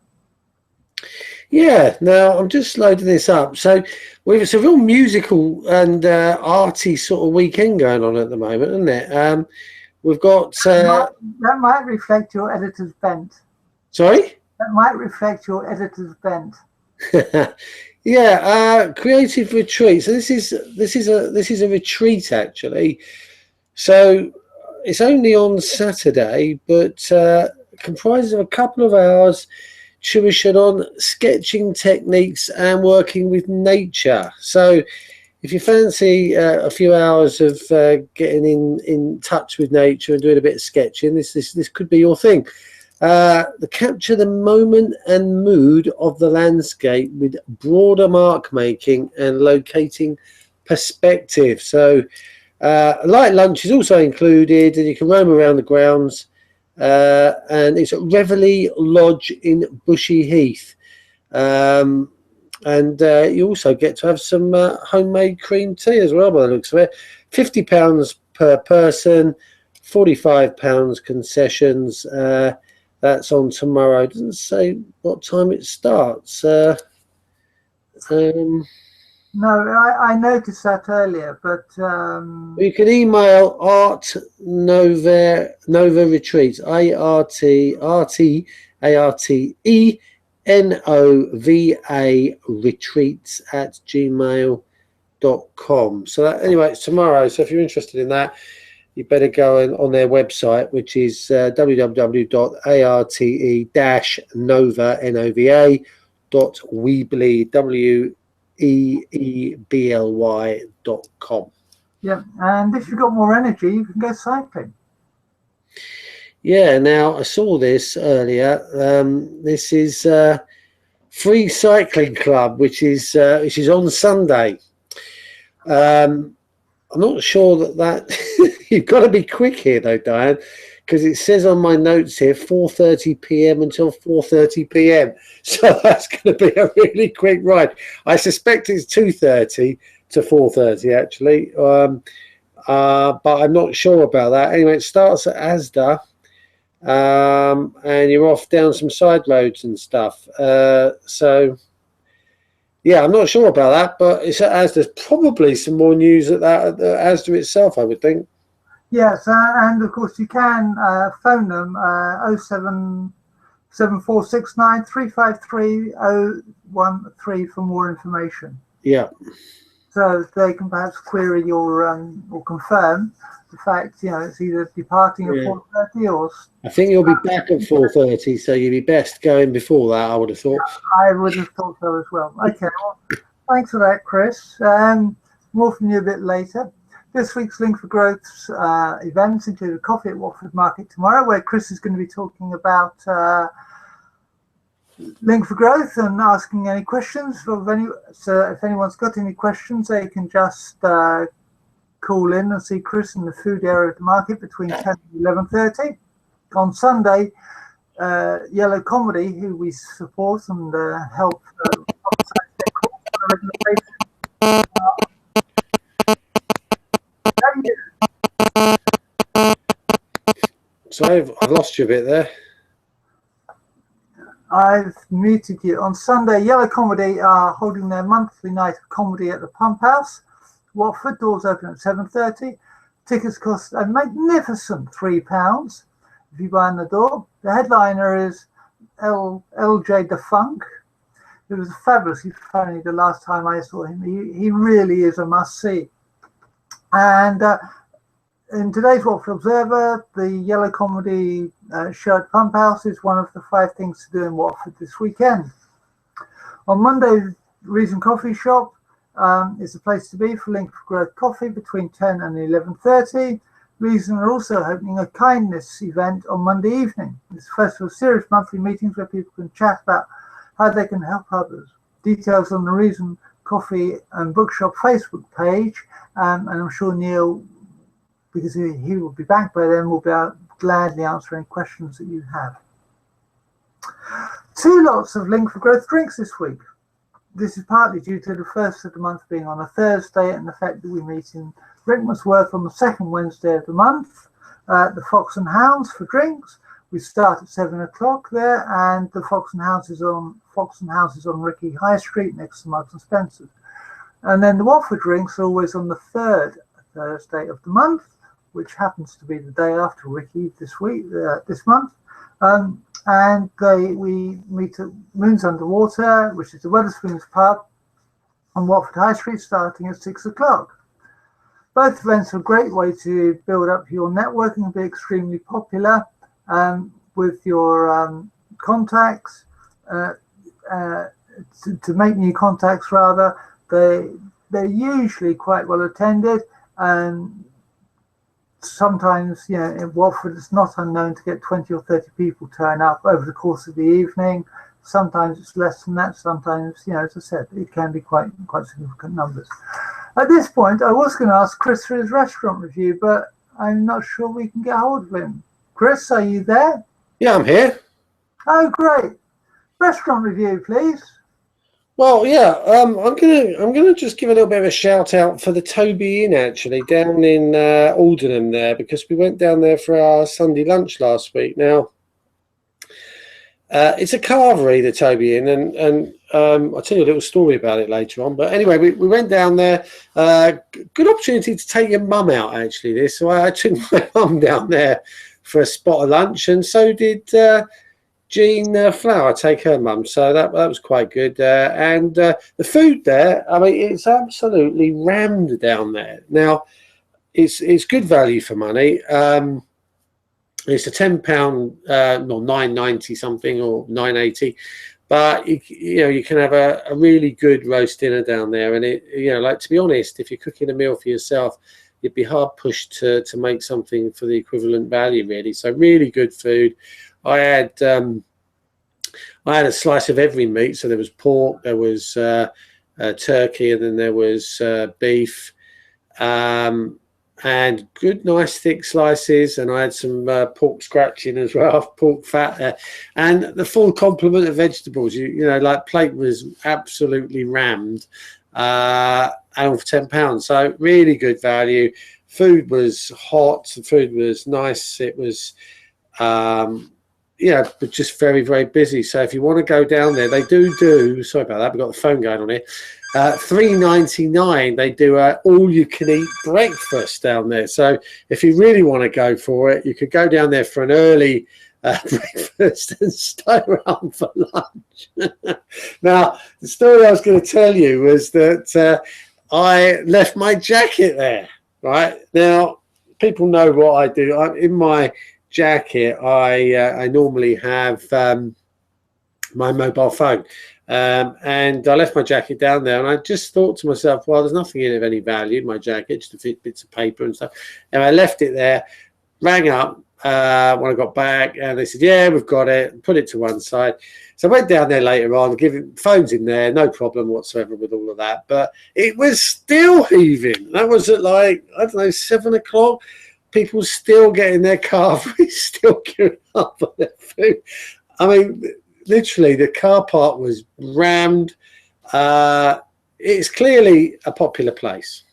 Yeah. Now I'm just loading this up. So it's a real musical and arty sort of weekend going on at the moment, isn't it? We've got that might reflect your editor's bent. Sorry? That might reflect your editor's bent. Yeah, creative retreat. So this is a retreat actually. So it's only on Saturday, but comprises of a couple of hours tuition on sketching techniques and working with nature. So if you fancy a few hours of getting in touch with nature and doing a bit of sketching, this could be your thing. Capture the moment and mood of the landscape with broader mark making and locating perspective. So a light lunch is also included, and you can roam around the grounds. And it's at Reveille Lodge in Bushy Heath. And you also get to have some homemade cream tea as well, by the looks of it. £50 per person, £45 concessions. That's on tomorrow. It doesn't say what time it starts. No, I noticed that earlier, but you can email Art Nova Retreats, ARTENOVA retreats @gmail.com. So that, anyway, it's tomorrow. So if you're interested in that, you better go on their website, which is www.arte-nova.weebly.com. Yeah, and if you've got more energy, you can go cycling. Yeah, now I saw this earlier. This is Free Cycling Club, which is on Sunday. I'm not sure that you've got to be quick here though, Diane, because it says on my notes here 4:30 p.m. until 4:30 p.m. So that's going to be a really quick ride. I suspect it's 2:30 to 4:30 actually, but I'm not sure about that. Anyway, it starts at Asda, and you're off down some side roads and stuff. So yeah, I'm not sure about that, but it's at Asda. There's probably some more news at Asda itself, I would think. Yes, and of course you can phone them 07469 353 013 for more information. Yeah. So they can perhaps query your or confirm the fact, it's either departing at 4:30 or. I think you'll be back at 4:30, so you'd be best going before that, I would have thought. I would have thought so as well. Okay, well, Thanks for that, Chris. More from you a bit later. This week's Link for Growth's events include a coffee at Watford Market tomorrow, where Chris is going to be talking about Link for Growth and asking any questions. So if anyone's got any questions, they can just call in and see Chris in the food area of the market between 10 and 11:30. On Sunday, Yellow Comedy, who we support and help publicise their calls on a regular basis. So I've lost you a bit there. I've muted you. On Sunday, Yellow Comedy are holding their monthly night of comedy at the Pump House. Watford, doors open at 7:30. Tickets cost a magnificent £3 if you buy in the door. The headliner is L4G District. It was fabulously funny the last time I saw him. He really is a must-see. And in today's Watford Observer, the Yellow Comedy show at Pump House is one of the 5 things to do in Watford this weekend. On Monday, Reason Coffee Shop is the place to be for Link for Growth coffee between 10 and 11:30. Reason are also opening a kindness event on Monday evening. It's the first of a series of monthly meetings where people can chat about how they can help others. Details on the Reason Coffee and Bookshop Facebook page, and I'm sure Neal, because he will be back by then, will be gladly answer any questions that you have. 2 lots of Link for Growth drinks this week. This is partly due to the first of the month being on a Thursday and the fact that we meet in Rickmansworth on the second Wednesday of the month. The Fox and Hounds for drinks. We start at 7 o'clock there, and the Fox and Hounds is on Ricky High Street next to Marks and Spencer's. And then the Watford drinks are always on the 3rd Thursday of the month, which happens to be the day after Ricky this month. And we meet at Moons Underwater, which is the Wetherspoons pub on Watford High Street, starting at 6 o'clock. Both events are a great way to build up your networking and be extremely popular with your contacts, to make new contacts rather. They're usually quite well attended, and sometimes, in Watford it's not unknown to get 20 or 30 people turn up over the course of the evening. Sometimes it's less than that. Sometimes, as I said, it can be quite significant numbers. At this point, I was going to ask Chris for his restaurant review, but I'm not sure we can get hold of him. Chris, are you there? Yeah, I'm here. Oh, great. Restaurant review, please. Well, yeah, I'm gonna just give a little bit of a shout out for the Toby Inn, actually, down in Aldenham there, because we went down there for our Sunday lunch last week. Now, it's a carvery, the Toby Inn, and I'll tell you a little story about it later on. But anyway, we went down there. Good opportunity to take your mum out, actually. So I took my mum down there for a spot of lunch, and so did Jean Flower take her mum, so that was quite good. And the food there, I mean, it's absolutely rammed down there. Now, it's good value for money. It's a £10, or £9.90 something, or £9.80. But you can have a really good roast dinner down there, and to be honest, if you're cooking a meal for yourself, you'd be hard pushed to make something for the equivalent value, really. So really good food. I had a slice of every meat. So there was pork, there was turkey, and then there was beef, and good, nice, thick slices. And I had some pork scratching as well, pork fat, and the full complement of vegetables. Plate was absolutely rammed, and all for £10. So really good value. Food was hot. The food was nice. It was. But just very, very busy. So if you want to go down there, they do. Sorry about that. We've got the phone going on here. $3.99. They do all-you-can-eat breakfast down there. So if you really want to go for it, you could go down there for an early breakfast and stay around for lunch. Now, the story I was going to tell you was that I left my jacket there. Right now, people know what I do. In my jacket, I normally have my mobile phone, and I left my jacket down there, and I just thought to myself, well, there's nothing in it of any value, my jacket, just a few bits of paper and stuff. And I left it there, rang up when I got back, and they said, yeah, we've got it, put it to one side. So I went down there later on, phones in there, no problem whatsoever with all of that. But it was still heaving. That was at like, I don't know, 7 o'clock. People still getting their car, still queuing up for their food. I mean, literally, the car park was rammed. It's clearly a popular place.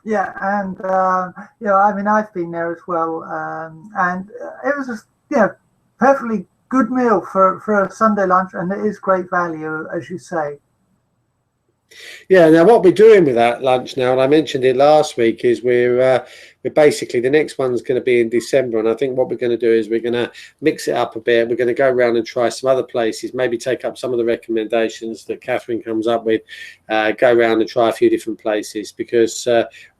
Yeah, and you know, I mean, I've been there as well, and it was just, you know, perfectly good meal for a Sunday lunch, and it is great value, as you say. Yeah, now what we're doing with that lunch now, and I mentioned it last week, is we're basically, the next one's going to be in December, and I think what we're going to do is we're going to mix it up a bit. We're going to go around and try some other places, maybe take up some of the recommendations that Catherine comes up with, go around and try a few different places, because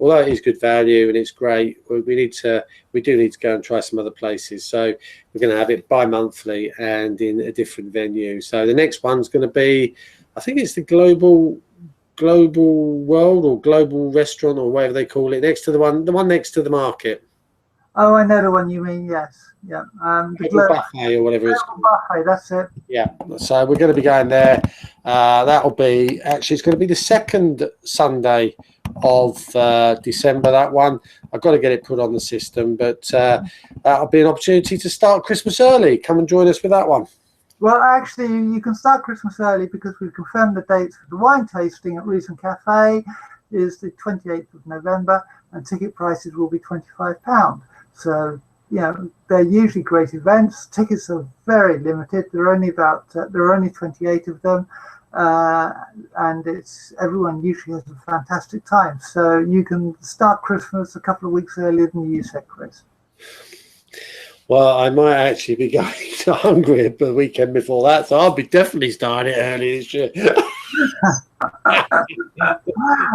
although it is good value and it's great, we do need to go and try some other places. So we're going to have it bi-monthly and in a different venue. So the next one's going to be, I think it's the Global World or Global Restaurant or whatever they call it, next to the one next to the market. Oh, I know the one you mean. Yes, yeah. The Global Buffet or whatever it's called. Buffet, that's it. Yeah. So we're going to be going there. That'll be, actually, it's going to be the second Sunday of December. That one, I've got to get it put on the system, but that'll be an opportunity to start Christmas early. Come and join us with that one. Well, actually, you can start Christmas early because we've confirmed the dates for the wine tasting at Reason Cafe is the 28th of November, and ticket prices will be £25. So, you know, they're usually great events. Tickets are very limited. There are only 28 of them, and everyone usually has a fantastic time. So you can start Christmas a couple of weeks earlier than you said, Chris. Well, I might actually be going to Hungary the weekend before that, so I'll be definitely starting it early this year.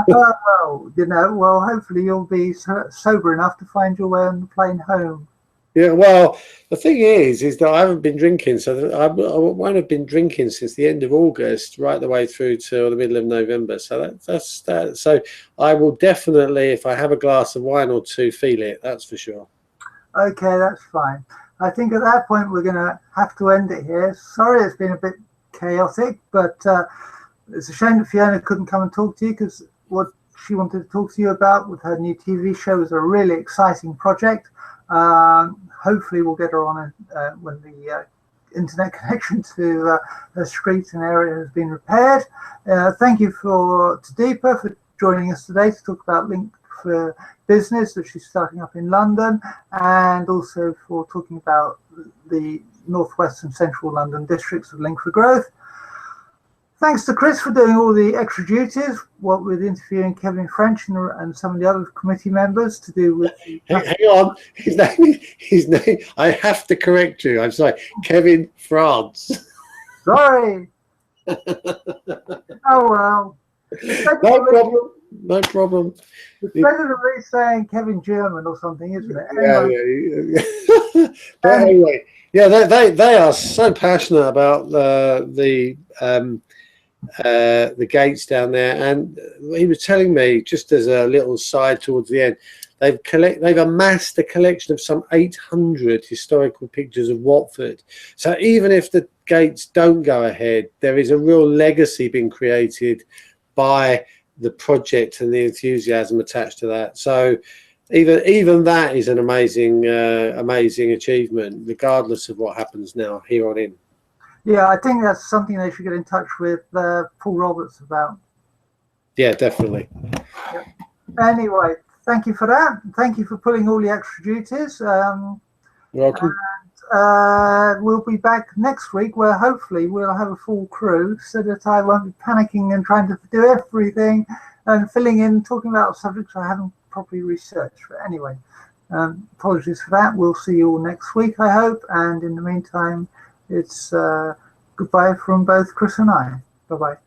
Well, you know, well, hopefully you'll be sober enough to find your way on the plane home. Yeah, well, the thing is that I haven't been drinking, so I won't have been drinking since the end of August, right the way through to the middle of November. So that's that. So I will definitely, if I have a glass of wine or two, feel it. That's for sure. Okay, that's fine. I think at that point we're going to have to end it here. Sorry, it's been a bit chaotic, but it's a shame that Fiona couldn't come and talk to you, because what she wanted to talk to you about with her new TV show is a really exciting project. Hopefully we'll get her on when the internet connection to her street and area has been repaired. Thank you to Dipa for joining us today to talk about Link for Business that she's starting up in London, and also for talking about the northwest and central London districts of Link for Growth. Thanks to Chris for doing all the extra duties, what with interviewing Kevin French and some of the other committee members to do with. Hang on, his name. I have to correct you. I'm sorry, Kevin France. Sorry. Oh well. No problem. It's better than me saying Kevin German or something, isn't it? Yeah. But anyway, yeah, they are so passionate about the gates down there, and he was telling me, just as a little side towards the end, they've amassed a collection of some 800 historical pictures of Watford. So even if the gates don't go ahead, there is a real legacy being created by the project and the enthusiasm attached to that. So even that is an amazing achievement, regardless of what happens now here on in. Yeah, I think that's something they should get in touch with Paul Roberts about. Yeah, definitely. Yep. Anyway, thank you for that. Thank you for pulling all the extra duties. You're welcome. And we'll be back next week, where hopefully we'll have a full crew, so that I won't be panicking and trying to do everything and filling in, talking about subjects I haven't properly researched. But anyway, apologies for that. We'll see you all next week, I hope. And in the meantime, it's goodbye from both Chris and I. Bye-bye.